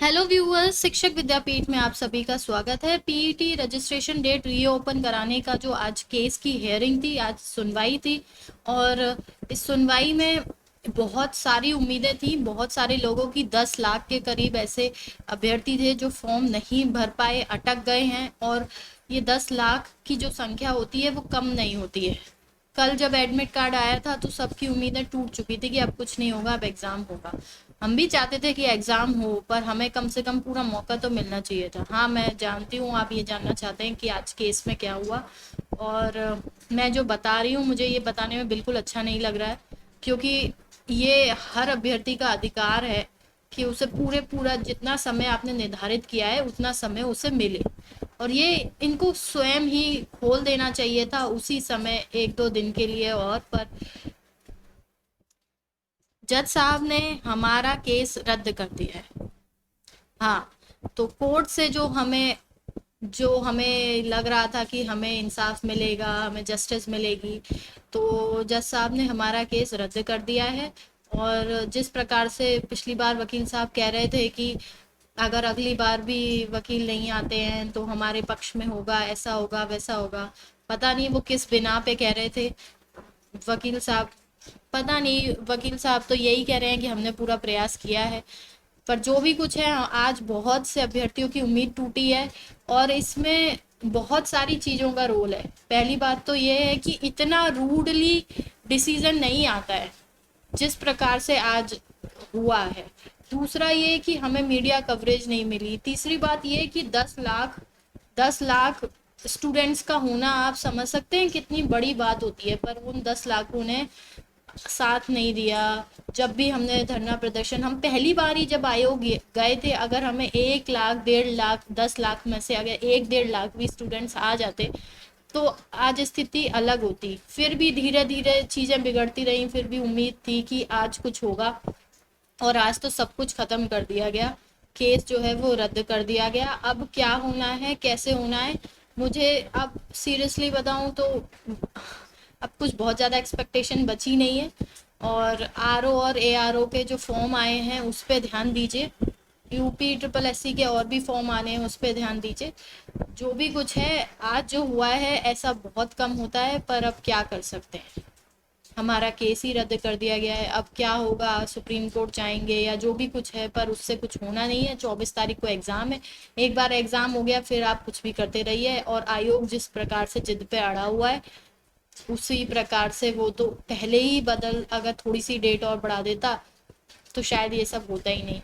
Hello viewers, शिक्षक विद्यापीठ में आप सभी का स्वागत है। पीईटी रजिस्ट्रेशन डेट रीओपन कराने का जो आज केस की हियरिंग थी, आज सुनवाई थी। और इस सुनवाई में बहुत सारी उम्मीदें थी, बहुत सारे लोगों की। 10 लाख के करीब ऐसे अभ्यर्थी थे जो फॉर्म नहीं भर पाए, अटक गए हैं। और ये 10 लाख की जो संख्या होती है वो कम नहीं होती है। कल जब एडमिट कार्ड आया था तो सबकी उम्मीदें टूट चुकी थी कि अब कुछ नहीं होगा, अब एग्ज़ाम होगा। हम भी चाहते थे कि एग्ज़ाम हो, पर हमें कम से कम पूरा मौका तो मिलना चाहिए था। हाँ, मैं जानती हूँ आप ये जानना चाहते हैं कि आज केस में क्या हुआ। और मैं जो बता रही हूँ, मुझे ये बताने में बिल्कुल अच्छा नहीं लग रहा है, क्योंकि ये हर अभ्यर्थी का अधिकार है कि उसे पूरा जितना समय आपने निर्धारित किया है उतना समय उसे मिले। और ये इनको स्वयं ही खोल देना चाहिए था उसी समय, 1-2 दिन के लिए। और पर जज साहब ने हमारा केस रद्द कर दिया है। हाँ, तो कोर्ट से जो हमें लग रहा था कि हमें इंसाफ मिलेगा, हमें जस्टिस मिलेगी, तो जज साहब ने हमारा केस रद्द कर दिया है। और जिस प्रकार से पिछली बार वकील साहब कह रहे थे कि अगर अगली बार भी वकील नहीं आते हैं तो हमारे पक्ष में होगा, ऐसा होगा वैसा होगा। पता नहीं वो किस बिना पे कह रहे थे वकील साहब। पता नहीं, वकील साहब तो यही कह रहे हैं कि हमने पूरा प्रयास किया है। पर जो भी कुछ है, आज बहुत से अभ्यर्थियों की उम्मीद टूटी है। और इसमें बहुत सारी चीज़ों का रोल है। पहली बात तो ये है कि इतना रूडली डिसीजन नहीं आता है जिस प्रकार से आज हुआ है। दूसरा ये कि हमें मीडिया कवरेज नहीं मिली। तीसरी बात ये कि 10 लाख स्टूडेंट्स का होना, आप समझ सकते हैं कितनी बड़ी बात होती है। पर उन 10 लाखों ने साथ नहीं दिया। जब भी हमने धरना प्रदर्शन, हम पहली बार ही जब आयोग गए थे, अगर हमें 1 लाख, 1.5 लाख, 10 लाख में से अगर 1-1.5 लाख भी स्टूडेंट्स आ जाते तो आज स्थिति अलग होती। फिर भी धीरे धीरे चीज़ें बिगड़ती रहीं, फिर भी उम्मीद थी कि आज कुछ होगा। और आज तो सब कुछ ख़त्म कर दिया गया। केस जो है वो रद्द कर दिया गया। अब क्या होना है, कैसे होना है, मुझे अब सीरियसली बताऊं तो अब कुछ बहुत ज़्यादा एक्सपेक्टेशन बची नहीं है। और आरओ और एआरओ के जो फॉर्म आए हैं उस पर ध्यान दीजिए। यूपी ट्रिपल एससी के और भी फॉर्म आने हैं, उस पर ध्यान दीजिए। जो भी कुछ है, आज जो हुआ है ऐसा बहुत कम होता है, पर अब क्या कर सकते हैं। हमारा केस ही रद्द कर दिया गया है। अब क्या होगा, सुप्रीम कोर्ट जाएंगे या जो भी कुछ है, पर उससे कुछ होना नहीं है। 24 तारीख को एग्ज़ाम है। एक बार एग्ज़ाम हो गया फिर आप कुछ भी करते रहिए। और आयोग जिस प्रकार से जिद पे अड़ा हुआ है, उसी प्रकार से वो तो पहले ही अगर थोड़ी सी डेट और बढ़ा देता तो शायद ये सब होता ही नहीं।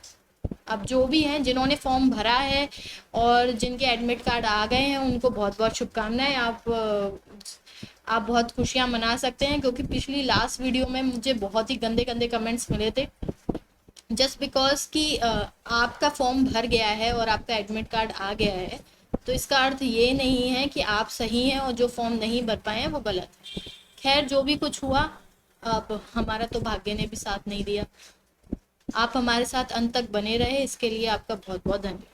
अब जो भी हैं, जिन्होंने फॉर्म भरा है और जिनके एडमिट कार्ड आ गए हैं, उनको बहुत बहुत शुभकामनाएं। आप बहुत खुशियां मना सकते हैं, क्योंकि पिछली लास्ट वीडियो में मुझे बहुत ही गंदे गंदे कमेंट्स मिले थे, जस्ट बिकॉज कि आपका फॉर्म भर गया है और आपका एडमिट कार्ड आ गया है, तो इसका अर्थ ये नहीं है कि आप सही हैं और जो फॉर्म नहीं भर पाए हैं वो गलत है। खैर, जो भी कुछ हुआ, अब हमारा तो भाग्य ने भी साथ नहीं दिया। आप हमारे साथ अंत तक बने रहे, इसके लिए आपका बहुत बहुत धन्यवाद।